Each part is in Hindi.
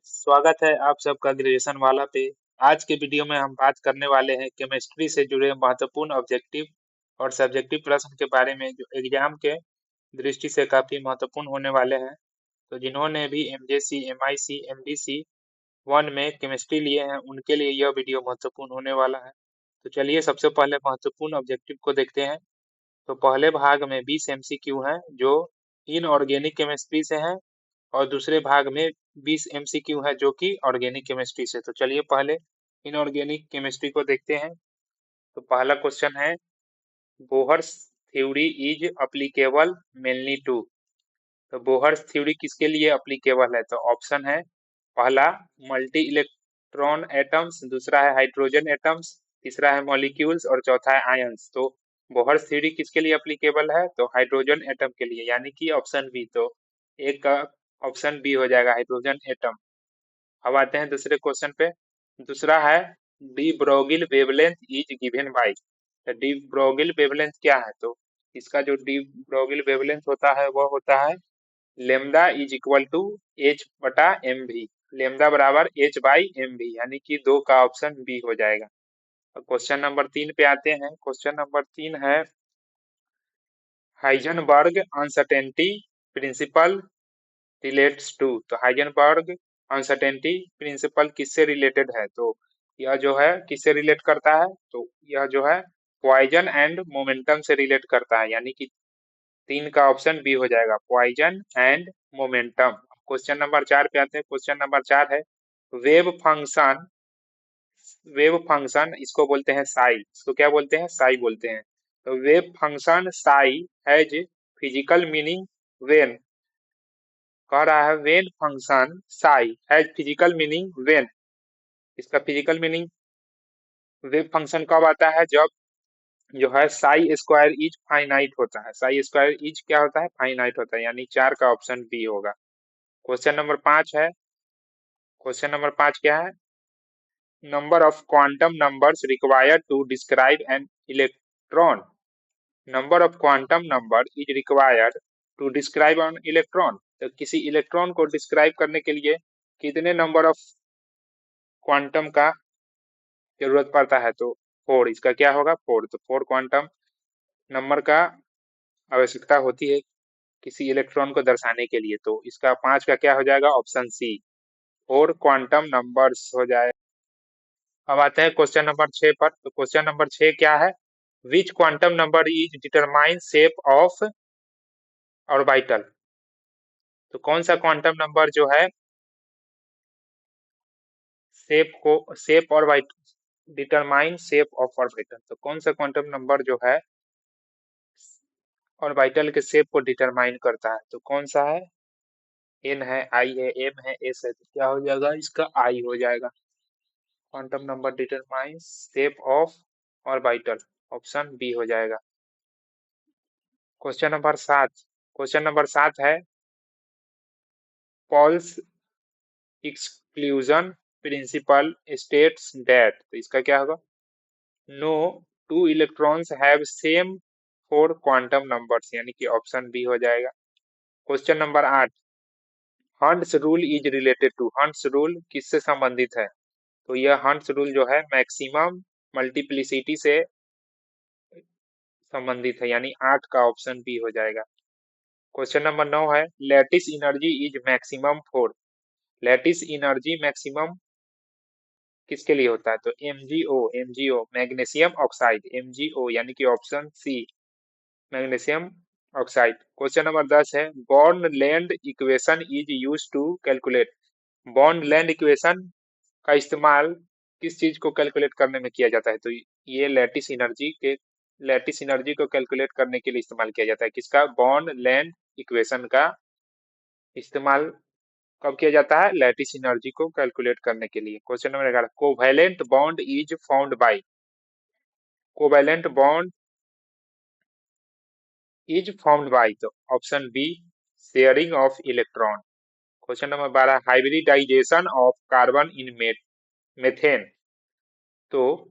स्वागत है आप सबका ग्रेजुएशन वाला पे। आज के वीडियो में हम बात करने वाले हैं केमिस्ट्री से जुड़े महत्वपूर्ण ऑब्जेक्टिव और सब्जेक्टिव प्रश्न के बारे में जो एग्जाम के दृष्टि से काफी महत्वपूर्ण होने वाले हैं। तो जिन्होंने भी एमजेसी, एमआईसी, एमडीसी 1 में केमिस्ट्री लिए हैं उनके लिए यह वीडियो महत्वपूर्ण होने वाला है। तो चलिए सबसे पहले महत्वपूर्ण ऑब्जेक्टिव को देखते हैं। तो पहले भाग में 20 एमसीक्यू हैं जो इनऑर्गेनिक केमिस्ट्री से हैं और दूसरे भाग में 20 एमसीक्यू है जो कि ऑर्गेनिक केमिस्ट्री से। तो चलिए पहले इनऑर्गेनिक केमिस्ट्री को देखते हैं। तो पहला क्वेश्चन है, Bohr's theory is applicable mainly to. तो बोहर्स थ्योरी किसके लिए अप्लीकेबल है? तो ऑप्शन है पहला मल्टी इलेक्ट्रॉन एटम्स, दूसरा है हाइड्रोजन एटम्स, तीसरा है मॉलिक्यूल्स और चौथा है आयंस। तो बोहर्स थ्योरी किसके लिए अप्लीकेबल है? तो हाइड्रोजन एटम के लिए, यानी कि ऑप्शन बी। तो एक का ऑप्शन बी हो जाएगा, हाइड्रोजन एटम। अब आते हैं दूसरे क्वेश्चन पे। दूसरा है de Broglie wavelength is given by. De Broglie wavelength क्या है? तो इसका जो डी ब्रोगिल वेवलेंथ होता है वह होता है lambda is equal to h बटा एम वी। लेमदा बराबर एच बाई एम वी, यानी कि दो का ऑप्शन बी हो जाएगा। अब क्वेश्चन नंबर 3 पे आते हैं। क्वेश्चन नंबर 3 है Heisenberg uncertainty principle relates to. तो हाइजेनबर्ग अनसर्टेनिटी प्रिंसिपल किससे रिलेटेड है? तो यह जो है किससे रिलेट करता है? तो यह जो है पॉइजन एंड मोमेंटम से रिलेट करता है, यानी कि 3 का ऑप्शन बी हो जाएगा, position and momentum. Question number 4 पे आते हैं। क्वेश्चन नंबर 4 है वेव फंक्शन। वेव फंक्शन इसको बोलते हैं साई। इसको क्या बोलते हैं? साई बोलते हैं। तो wave function psi has physical meaning when. कह रहा है when function psi has physical meaning when. इसका फिजिकल मीनिंग वेव फंक्शन कब आता है? जब जो है साई स्क्वायर इज फाइनाइट होता है। साई स्क्वायर इज क्या होता है? फाइनाइट होता है, यानी 4 का ऑप्शन बी होगा। क्वेश्चन नंबर 5 है। क्वेश्चन नंबर 5 क्या है? Number of quantum numbers required to describe an electron. Number of quantum number is required to describe an electron. तो किसी इलेक्ट्रॉन को डिस्क्राइब करने के लिए कितने नंबर ऑफ क्वांटम का जरूरत पड़ता है? तो 4। इसका क्या होगा? 4। तो 4 क्वांटम नंबर का आवश्यकता होती है किसी इलेक्ट्रॉन को दर्शाने के लिए। तो इसका 5 का क्या हो जाएगा? ऑप्शन सी, 4 क्वांटम नंबर्स हो जाए। अब आते हैं क्वेश्चन नंबर 6 पर। तो क्वेश्चन नंबर 6 क्या है? Which quantum number is determine shape of orbital. तो कौन सा क्वांटम नंबर जो है shape orbital determine shape of orbital. तो कौन सा क्वांटम नंबर जो है ऑर्बिटल के शेप को डिटरमाइन करता है? तो कौन सा है? एन है, आई है, एम है, एस है। तो क्या हो जाएगा? इसका आई हो जाएगा। Quantum number determines shape of orbital, option B हो जाएगा। Question number 7। क्वेश्चन नंबर 7 है Pauli's exclusion principle states that. तो इसका क्या होगा? No two electrons have same 4 quantum numbers, यानी कि ऑप्शन बी हो जाएगा। Question number 8, Hund's rule is related to. Hund's rule किससे संबंधित है? तो यह हंट्स रूल जो है मैक्सिमम मल्टीप्लिसिटी से संबंधित है, यानी 8 का ऑप्शन बी हो जाएगा। क्वेश्चन नंबर 9 है lattice energy is maximum for. Lattice energy maximum किसके लिए होता है? तो MgO, MgO magnesium oxide, MgO, यानी कि option C, magnesium oxide. Question number 10 है Born Lande equation is use to calculate. Born Lande equation का इस्तेमाल किस चीज को कैलकुलेट करने में किया जाता है? तो ये लैटिस एनर्जी को कैलकुलेट करने के लिए इस्तेमाल किया जाता है। किसका? बॉर्न लैंड इक्वेशन का इस्तेमाल कब किया जाता है? लैटिस एनर्जी को कैलकुलेट करने के लिए। Question number 11 covalent bond is found by. Covalent bond is found by, तो option B, sharing of electron. Question number 12 hybridization of carbon in methane. तो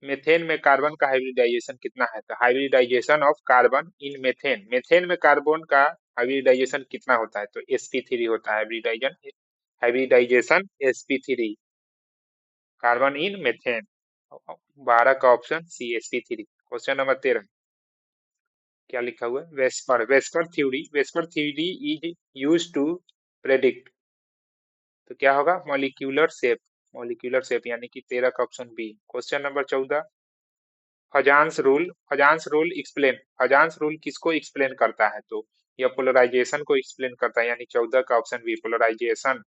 मेथेन में कार्बन का हाइब्रिडाइजेशन कितना है? तो hybridization of carbon in methane, methane में कार्बन का हाइब्रिडाइजेशन कितना होता है? तो sp3 होता है hybridization hybridization sp3, carbon in methane. 12 का ऑप्शन सी sp3। क्वेश्चन नंबर 13, क्या लिखा हुआ है? VSEPR theory is use to predict, तो क्या होगा? मॉलिक्यूलर शेप यानी कि 13 का ऑप्शन बी। क्वेश्चन नंबर 14, हजांस रूल किसको एक्सप्लेन करता है? तो यह पोलराइजेशन को एक्सप्लेन करता है, यानी 14 का ऑप्शन बी पोलराइजेशन।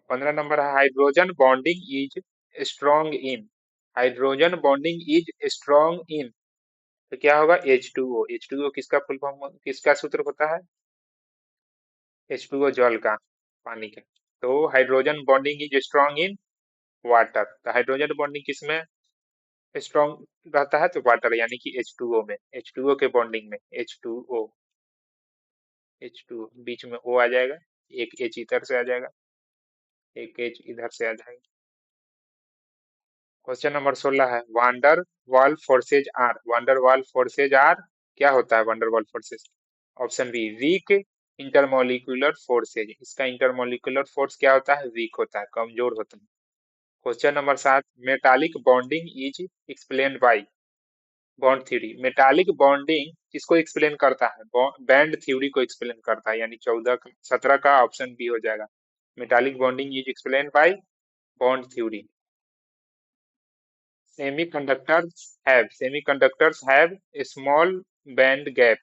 15 नंबर है, hydrogen bonding is strong in, तो क्या होगा? H2O किसका फुल फॉर्म, किसका सूत्र होता है? H2O जल का, पानी का। तो hydrogen bonding is strong in water, तो हाइड्रोजन बॉन्डिंग किसमें स्ट्रॉन्ग रहता है? तो वाटर यानी कि H2O में, H2O के बॉन्डिंग में, H2O बीच में O आ जाएगा, एक H इधर से आ जाएगा, एक H इधर से आ जाएगा। क्वेश्चन नंबर 16 है, वांडर वाल फोर्सेज आर क्या होता है? वांडर वाल forces, option be weak intermolecular forces, इसका इंटरमोलिकुलर फोर्स क्या होता है? वीक होता है, कमजोर होता है। Question number 7, metallic bonding is explained by bond theory, metallic bonding किसको एक्सप्लेन करता है? बैंड थ्योरी को एक्सप्लेन करता है, यानी 17 का ऑप्शन बी हो जाएगा, metallic bonding is explain by bond theory. Semiconductors have small band gap,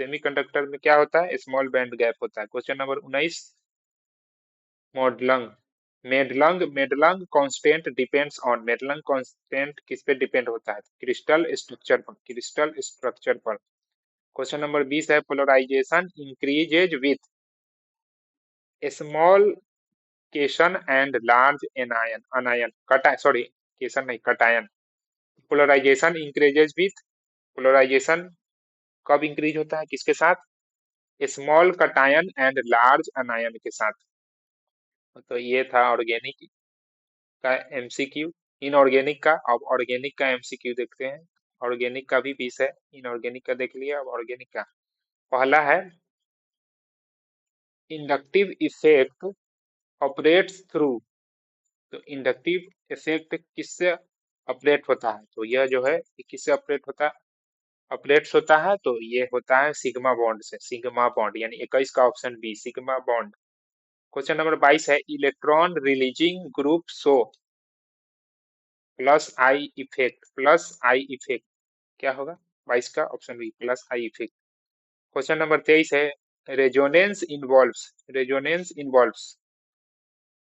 semiconductor में क्या होता है? स्मॉल बैंड गैप होता है। Question number 19, Madelung Madelung constant किस पे डिपेंड होता है? क्रिस्टल स्ट्रक्चर पर। क्वेश्चन नंबर 20 है, polarization increases with small cation and large anion anion कटा सॉरी केशन नहीं cation, polarization increases with, polarization कब इंक्रीज होता है? किसके साथ? स्मॉल कटायन एंड लार्ज अनायन के साथ। तो ये था ऑर्गेनिक का एमसीक्यू। इनऑर्गेनिक का, अब ऑर्गेनिक का एमसीक्यू देखते हैं। ऑर्गेनिक का भी 20 है, इनऑर्गेनिक का देख लिया, अब ऑर्गेनिक का। पहला है, इंडक्टिव इफेक्ट ऑपरेट्स थ्रू, तो इंडक्टिव इफेक्ट किससे ऑपरेट होता है? तो यह जो है ये किससे ऑपरेट्स होता है? तो ये होता है सिग्मा बॉन्ड से, सिग्मा बॉन्ड, यानी 21 का option B sigma bond. Question number 22 है, electron releasing group show plus I effect क्या होगा? 22 का option B plus I effect. Question number 23 है, resonance involves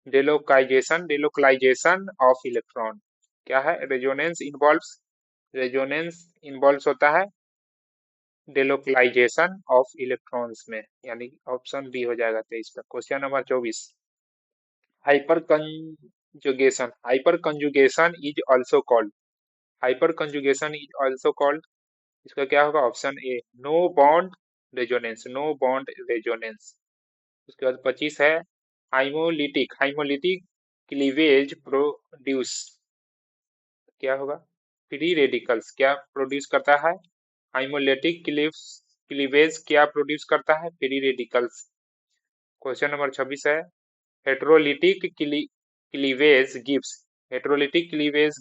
delocalisation of electron, क्या है? रेजोनेंस इन्वॉल्व्स होता है डेलोकलाइजेशन ऑफ इलेक्ट्रॉन्स में, यानी ऑप्शन बी हो जाएगा 23 का। Question number 24, hyperconjugation is also called, इसका क्या होगा? Option A no bond resonance. उसके बाद 25 है, हाइमोलिटिक क्लीवेज प्रोड्यूस, क्या होगा? फ्री रेडिकल्स क्या प्रोड्यूस करता है? हाइमोलिटिक क्लीवेज क्या प्रोड्यूस करता है? Free radicals. क्वेश्चन नंबर 26 है, heterolytic cleavage gives, heterolytic cleavage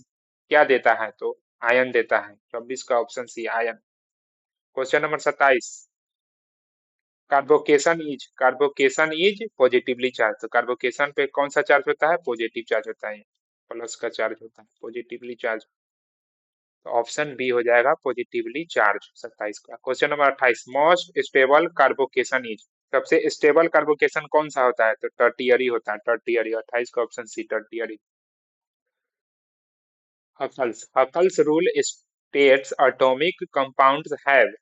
क्या देता है? तो आयन देता है, 26 का option C ion. Question number 27, carbocation is positively charge, तो कार्बोकेशन पे कौन सा चार्ज होता है? पॉजिटिव चार्ज होता है, प्लस का चार्ज होता है, पॉजिटिवली चार्ज, तो ऑप्शन बी हो जाएगा पॉजिटिवली चार्ज 27 का। Question number 28, most stable carbocation is, सबसे स्टेबल कार्बोकेशन कौन सा होता है? तो टर्टियरी होता है, टर्टियरी, 28 का option C tertiary. Huckel's rule states atomic compounds have,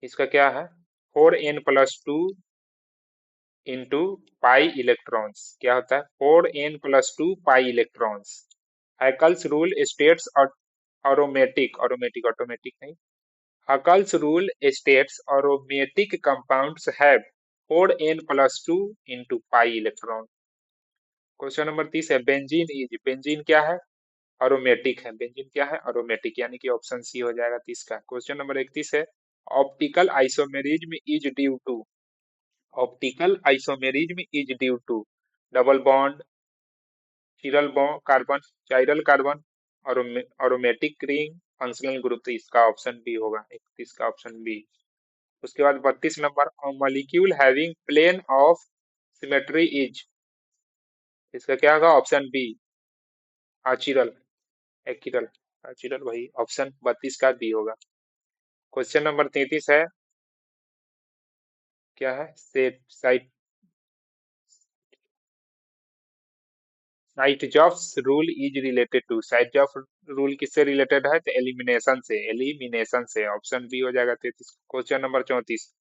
इसका क्या है? 4n+2 इंटू पाई इलेक्ट्रॉन्स, क्या होता है? 4n+2 pi electrons. Huckel's rule states automatic नहीं, Huckel's rule states aromatic compounds have 4n+2 into pi electron. Question number 30 है, बेंजीन क्या है? अरोमेटिक है, बेंजीन क्या है? अरोमेटिक, यानी कि ऑप्शन सी हो जाएगा 30 का। क्वेश्चन नंबर 31 है, optical isomerism is due to, optical isomerism is due to double bond, chiral bond carbon, chiral carbon, aromatic ring, functional group. तो इसका ऑप्शन बी होगा, 31 का ऑप्शन बी। उसके बाद 32 number, molecule having plane of symmetry is, इसका क्या होगा, option B, achiral, achiral, achiral, वही ऑप्शन 32 का बी होगा। क्वेश्चन नंबर 33 है, क्या है, सेट साइट, Saytzeff's rule is related to, Saytzeff rule किससे रिलेटेड है, तो एलिमिनेशन से, एलिमिनेशन से, ऑप्शन बी हो जाएगा 33। Question number 34,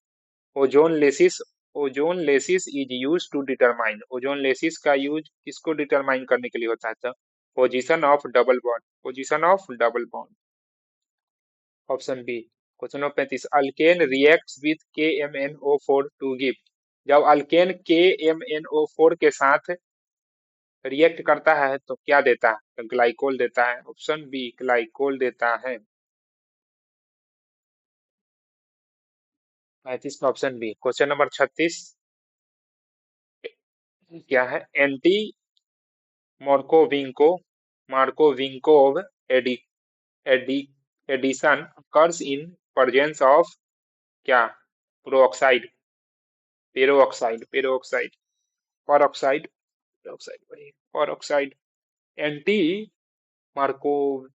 ozone laces, ozone laces is use to determine, ozone laces का यूज किसको डिटरमाइन करने के लिए होता है, तो position of double bond, position of double bond, option B. Question number 35, alkane reacts with KMnO4 to give, जब अल्केन KMnO4 के साथ रिएक्ट करता है तो क्या देता है, तो ग्लाइकोल देता है, ऑप्शन बी, ग्लाइकोल देता है। 35 का ऑप्शन बी। क्वेश्चन नंबर 36, क्या है, एंटी मार्कोविंको, मार्कोविंकोव एडि, एडि, addition occurs in presence of क्या, peroxide, peroxide, peroxide, peroxide, peroxide, वही peroxide, anti Markovnikov,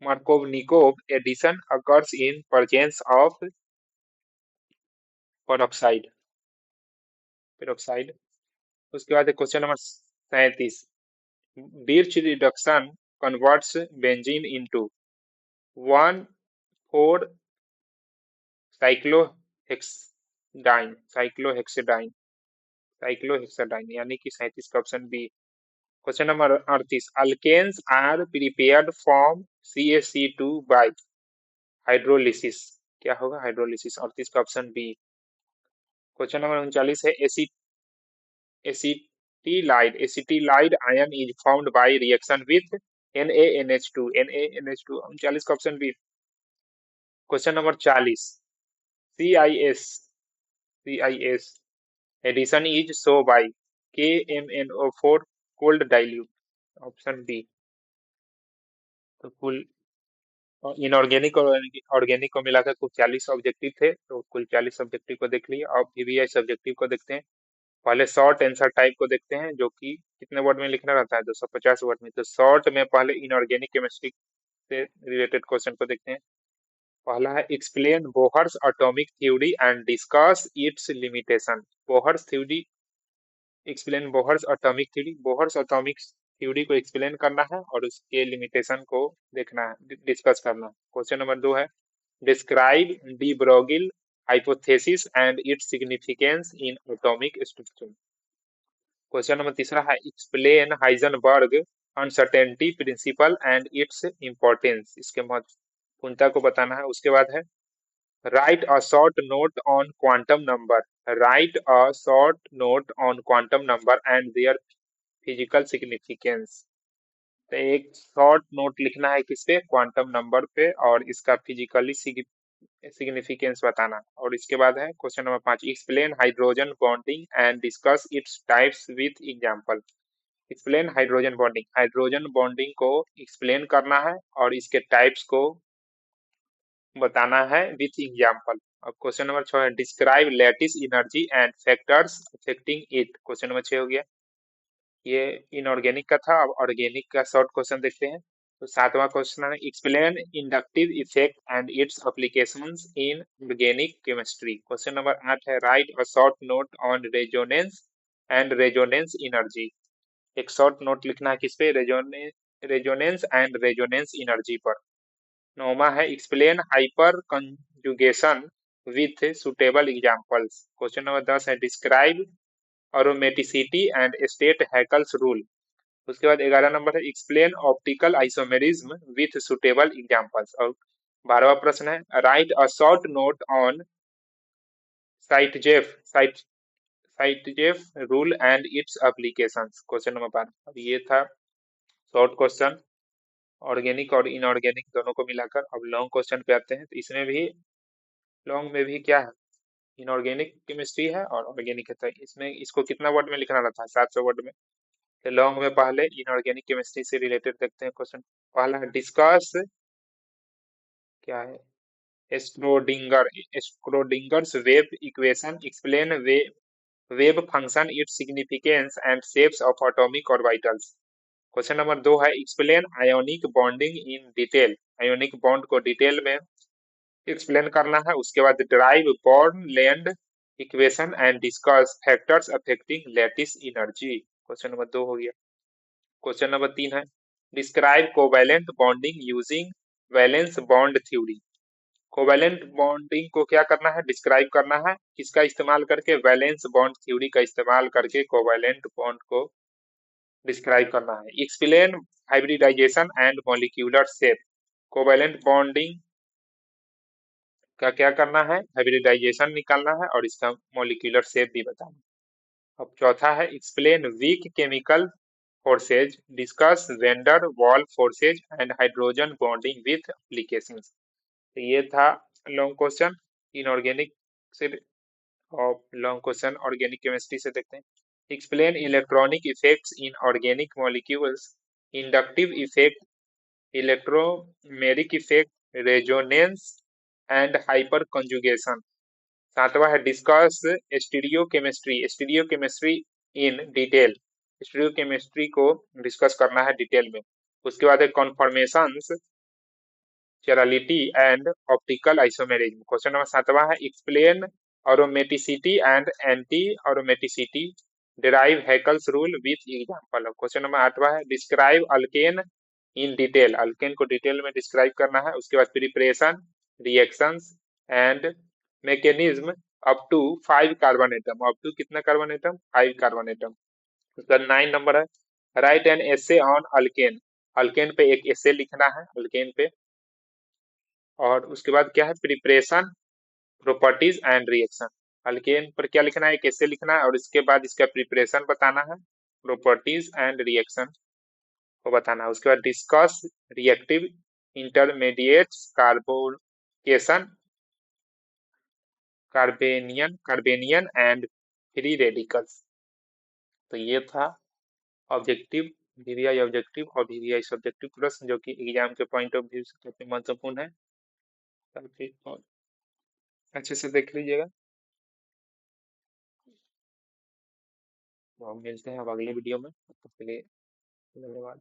Markovnikov addition occurs in presence of peroxide, peroxide. उसके बाद question number 37, birch reduction converts benzene into 1,4 cyclohexadiene, cyclohexadiene, cyclohexadiene, यानी कि 37 का option B. Question number 38, alkenes are prepared from CaC2 by hydrolysis, क्या होगा, हाइड्रोलिसिस, 38 का ऑप्शन बी। क्वेश्चन नंबर 39 है, acetylide, acetylide ion is found by reaction with NaNH2, NaNH2, 39 का option B. Question number 40, CIS, CIS addition is show by KMnO4 cold dilute, option B. तो कुल इनऑर्गेनिक और ऑर्गेनिक को मिलाकर कुल 40 ऑब्जेक्टिव थे, तो कुल 40 ऑब्जेक्टिव को देख लिए। अब VVS ऑब्जेक्टिव को देखते हैं। पहले शॉर्ट आंसर टाइप को देखते हैं, जो कि कितने वर्ड में लिखना रहता है, 250 वर्ड में। तो शॉर्ट में पहले इनऑर्गेनिक केमिस्ट्री से रिलेटेड क्वेश्चन को देखते हैं। पहला है, explain Bohr's atomic theory and discuss it's limitation, Bohr's theory, explain Bohr's atomic theory, Bohr's atomic theory को एक्सप्लेन करना है और उसके लिमिटेशन को देखना है, डिस्कस करना है। क्वेश्चन नंबर 2 है, describe de Broglie hypothesis and its significance in atomic structure. Question number 3 है, explain Heisenberg uncertainty principle and its importance, इसके महत्वपूर्णता को बताना है। उसके बाद है, write a short note on quantum number, write a short note on quantum number and their physical significance. तो एक शॉर्ट नोट लिखना है किस पे, क्वांटम नंबर पे, और इसका फिजिकली सिग्निफिकेंस बताना। और इसके बाद है question number 5, explain hydrogen bonding and discuss its types with example, explain hydrogen bonding, hydrogen bonding को एक्सप्लेन करना है और इसके टाइप्स को बताना है विथ एग्जांपल। अब क्वेश्चन नंबर 6 है, describe lattice energy and factors affecting it, question number 6 हो गया। ये इनऑर्गेनिक का था। अब ऑर्गेनिक का शॉर्ट क्वेश्चन देखते हैं। तो 7वां क्वेश्चन है, explain inductive effect and its applications in organic chemistry, question number 8 है, write a short note on resonance and resonance energy, एक शॉर्ट नोट लिखना है किस पे, रेजोनेंस एंड रेजोनेंस एनर्जी पर। 9वां है, explain hyperconjugation with suitable examples, question number 10 है, describe aromaticity and state Huckel's rule. उसके बाद 11 नंबर है, explain optical isomerism with suitable examples. और 12वां प्रश्न है, write a short note on Saytzeff, Saytzeff rule and its applications, question number 12। अब ये था शॉर्ट क्वेश्चन, ऑर्गेनिक और इनऑर्गेनिक दोनों को मिलाकर। अब लॉन्ग क्वेश्चन पे आते हैं। तो इसमें भी लॉन्ग में भी क्या है, इनऑर्गेनिक केमिस्ट्री है और ऑर्गेनिक है, तो इसमें इसको कितना वर्ड में लिखना रहता है? 700 वर्ड में। तो लॉन्ग में पहले इनऑर्गेनिक केमिस्ट्री से रिलेटेड देखते हैं क्वेश्चन। पहला है डिस्कस, क्या है, Schrodinger's wave equation, explain wave function, its significance and shapes of atomic orbitals. Question number 2 है explain ionic bonding in detail, ionic bond को डिटेल में एक्सप्लेन करना है। उसके बाद derive Born Lande equation and discuss factors affecting lattice energy. Question number 2 हो गया। क्वेश्चन नंबर 3 है describe covalent bonding using valence bond theory. Covalent bonding को क्या करना है? डिस्क्राइब करना है। किसका इस्तेमाल करके? वैलेंस बॉन्ड थ्योरी का इस्तेमाल करके कोवैलेंट बॉन्ड को डिस्क्राइब करना है। Explain hybridization and molecular shape. Covalent bonding का क्या करना है? हाइब्रिडाइजेशन निकालना है और इसका मॉलिक्यूलर शेप भी बताना है। अब चौथा है explain weak chemical forces, discuss van der Waals forces and hydrogen bonding with applications. तो ये था लॉन्ग क्वेश्चन इनऑर्गेनिक से। और लॉन्ग क्वेश्चन ऑर्गेनिक केमिस्ट्री से देखते हैं। Explain electronic effects in organic molecules, inductive effect, electromeric effect, resonance and hyperconjugation. सातवां है discuss stereochemistry in detail, stereochemistry को डिस्कस करना है डिटेल में। उसके बाद है conformations, chirality and optical isomerism. Question number 7वां है explain aromaticity and anti aromaticity, derive Huckel's rule with example. Question number 8वां है describe alkene in detail, alkene को डिटेल में डिस्क्राइब करना है। उसके बाद preparation, reactions and mechanism up to 5 carbon atom, up to कितना कार्बन एटम? 5 carbon atom. उसका 9 नंबर है write an essay on alkene, alkene पे एक एसे लिखना है, अल्केन पे। और उसके बाद क्या है? Preparation, properties and reaction. Alkane पर क्या लिखना है? एक एसे लिखना है और इसके बाद इसका प्रिपरेशन बताना है, प्रॉपर्टीज एंड रिएक्शन को बताना है। उसके बाद discuss reactive intermediates, carbocation, carbanion and free radicals. तो ये था ऑब्जेक्टिव, वीवीआई ऑब्जेक्टिव और वीवीआई सब्जेक्टिव प्रश्न, जो कि एग्जाम के पॉइंट ऑफ व्यू से काफी महत्वपूर्ण है। काफी और अच्छे से देख लीजिएगा। तो हम मिलते हैं अब अगले वीडियो में, तब तक के लिए धन्यवाद।